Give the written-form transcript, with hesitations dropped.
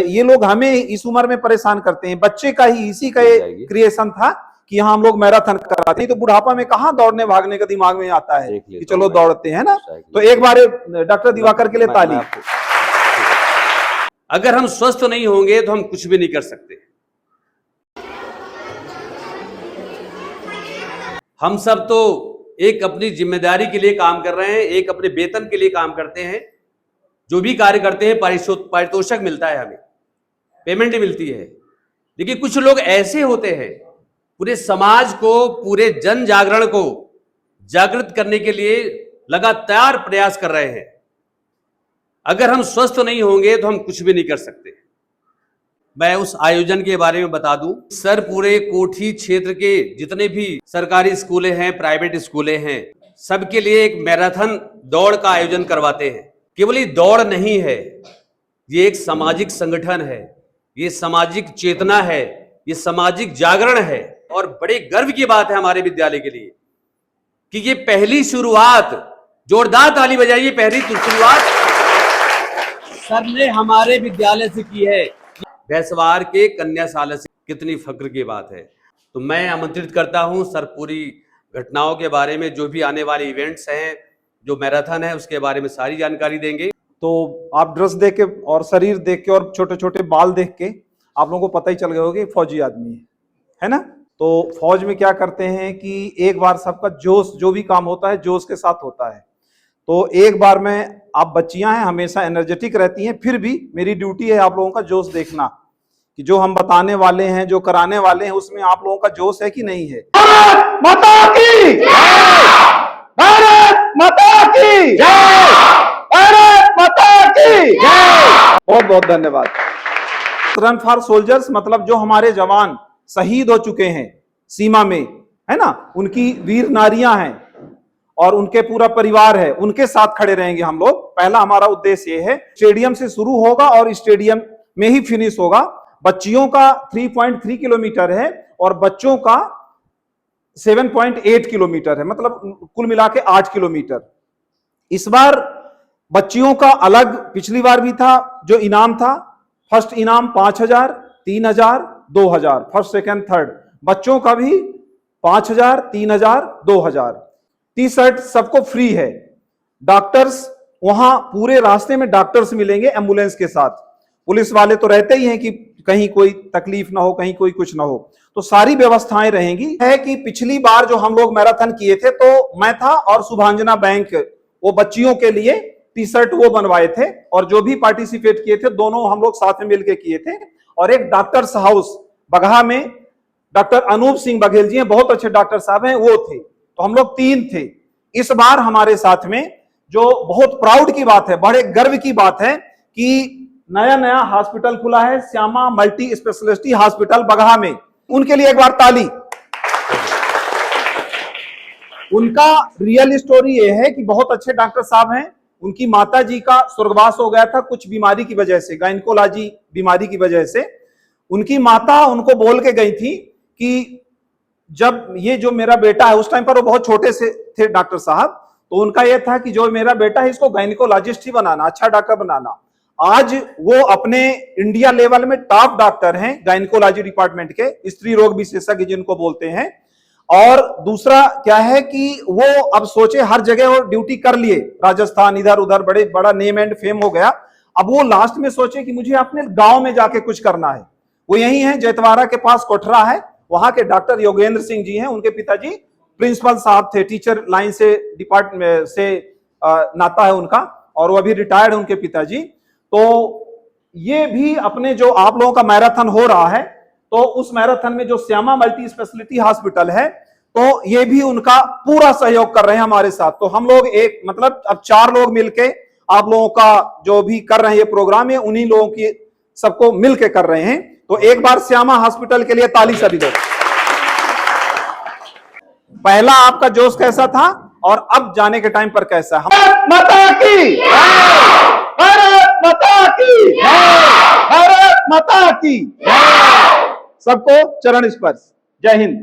ये लोग हमें इस उम्र में परेशान करते हैं। बच्चे का ही इसी का क्रिएशन था कि यहाँ हम लोग मैराथन कराते हैं, तो बुढ़ापा में कहाँ दौड़ने भागने का दिमाग में आता है कि चलो दौड़ते हैं ना। तो एक बार डॉक्टर दिवाकर के लिए ताली। अगर हम स्वस्थ नहीं होंगे तो हम कुछ भी नहीं कर सकते। हम सब तो एक अपनी जिम्मेदारी के लिए काम कर रहे हैं, एक अपने वेतन के लिए काम करते हैं। जो भी कार्य करते हैं पारितोषिक मिलता है, हमें पेमेंट मिलती है। लेकिन कुछ लोग ऐसे होते हैं, पूरे समाज को, पूरे जन जागरण को जागृत करने के लिए लगातार प्रयास कर रहे हैं। अगर हम स्वस्थ नहीं होंगे तो हम कुछ भी नहीं कर सकते। मैं उस आयोजन के बारे में बता दूं, सर पूरे कोठी क्षेत्र के जितने भी सरकारी स्कूलें हैं, प्राइवेट स्कूलें हैं, सबके लिए एक मैराथन दौड़ का आयोजन करवाते हैं। केवल ये दौड़ नहीं है, ये एक सामाजिक संगठन है, ये सामाजिक चेतना है, ये सामाजिक जागरण है। और बड़े गर्व की बात है हमारे विद्यालय के लिए कि ये पहली शुरुआत, जोरदार ताली बजाइए, पहली शुरुआत सर ने हमारे विद्यालय से की है, भैंसवार के कन्याशाला से। कितनी फक्र की बात है। तो मैं आमंत्रित करता हूं सर, पूरी घटनाओं के बारे में, जो भी आने वाले इवेंट्स हैं, जो मैराथन है, उसके बारे में सारी जानकारी देंगे। तो आप ड्रेस देख के और शरीर देख के और छोटे छोटे बाल देख के आप लोगों को पता ही चल गया होगा कि फौजी आदमी है ना। तो फौज में क्या करते हैं कि एक बार सबका जोश, जो भी काम होता है जोश के साथ होता है। तो एक बार में आप बच्चियां हैं, हमेशा एनर्जेटिक रहती हैं, फिर भी मेरी ड्यूटी है आप लोगों का जोश देखना कि जो हम बताने वाले हैं, जो कराने वाले हैं, उसमें आप लोगों का जोश है कि नहीं है। भारत माता की जय! भारत माता की जय! भारत माता की जय! बहुत बहुत धन्यवाद। रन फॉर सोल्जर्स मतलब जो हमारे जवान शहीद हो चुके हैं सीमा में, है ना, उनकी वीर नारियां हैं और उनके पूरा परिवार है, उनके साथ खड़े रहेंगे हम लोग। पहला हमारा उद्देश्य ये है, स्टेडियम से शुरू होगा और स्टेडियम में ही फिनिश होगा। बच्चियों का 3.3 किलोमीटर है और बच्चों का 7.8 किलोमीटर है, मतलब कुल मिला के 8 किलोमीटर। इस बार बच्चियों का अलग, पिछली बार भी था, जो इनाम था, फर्स्ट इनाम 5,000, 3,000, 2,000, फर्स्ट सेकंड थर्ड। बच्चों का भी 5,000, 3,000, 2,000। टी शर्ट सबको फ्री है। डॉक्टर्स वहां पूरे रास्ते में डॉक्टर्स मिलेंगे एम्बुलेंस के साथ। पुलिस वाले तो रहते ही हैं कि कहीं कोई तकलीफ ना हो, कहीं कोई कुछ ना हो, तो सारी व्यवस्थाएं रहेंगी। है कि पिछली बार जो हम लोग मैराथन किए थे, तो मैं था और शुभांजना बैंक वो बच्चियों के लिए टी शर्ट वो बनवाए थे, और जो भी पार्टिसिपेट किए थे दोनों हम लोग साथ में मिलकर किए थे। और एक डॉक्टर्स हाउस बगहा में डॉक्टर अनूप सिंह बघेल जी हैं, बहुत अच्छे डॉक्टर साहब हैं, वो थे। तो हम लोग 3 थे। इस बार हमारे साथ में जो बहुत प्राउड की बात है, बड़े गर्व की बात है कि नया हॉस्पिटल खुला है, Shyama multi speciality hospital Bagaha में। उनके लिए एक बार ताली। उनका रियल स्टोरी ये है कि बहुत अच्छे डॉक्टर साहब हैं। उनकी माता जी का स्वर्गवास हो गया था कुछ बीमारी की वजह से, गायनिकोलॉजी बीमारी की वजह से। उनकी माता उनको बोल के गई थी कि जब ये जो मेरा बेटा है, उस टाइम पर वो बहुत छोटे से थे डॉक्टर साहब, तो उनका यह था कि जो मेरा बेटा है इसको गायनिकोलॉजिस्ट ही बनाना, अच्छा डॉक्टर बनाना। आज वो अपने इंडिया लेवल में टॉप डॉक्टर हैं गायनिकोलॉजी डिपार्टमेंट के, स्त्री रोग विशेषज्ञ जिनको बोलते हैं। और दूसरा क्या है कि वो अब सोचे हर जगह वो ड्यूटी कर लिए, राजस्थान इधर उधर बड़ा नेम एंड फेम हो गया। अब वो लास्ट में सोचे कि मुझे अपने गांव में जाके कुछ करना है। वो यही है, जैतवाड़ा के पास कोठरा है, वहां के डॉक्टर योगेंद्र सिंह जी हैं। उनके पिताजी प्रिंसिपल साहब थे, टीचर लाइन से डिपार्टमेंट से नाता है उनका, और वो अभी रिटायर्ड है उनके पिताजी। तो ये भी अपने जो आप लोगों का मैराथन हो रहा है, तो उस मैराथन में जो श्यामा मल्टी स्पेशलिटी हॉस्पिटल है, तो ये भी उनका पूरा सहयोग कर रहे हैं हमारे साथ। तो हम लोग एक मतलब अब 4 लोग मिलके आप लोगों का जो भी कर रहे हैं ये प्रोग्राम है, उन्हीं लोगों की सबको मिलके कर रहे हैं। तो एक बार श्यामा हॉस्पिटल के लिए ताली सभी लोग। पहला आपका जोश कैसा था और अब जाने के टाइम पर कैसा है? भारत माता की जय! भारत माता की जय! भारत माता की जय! सबको चरण स्पर्श। जय हिंद।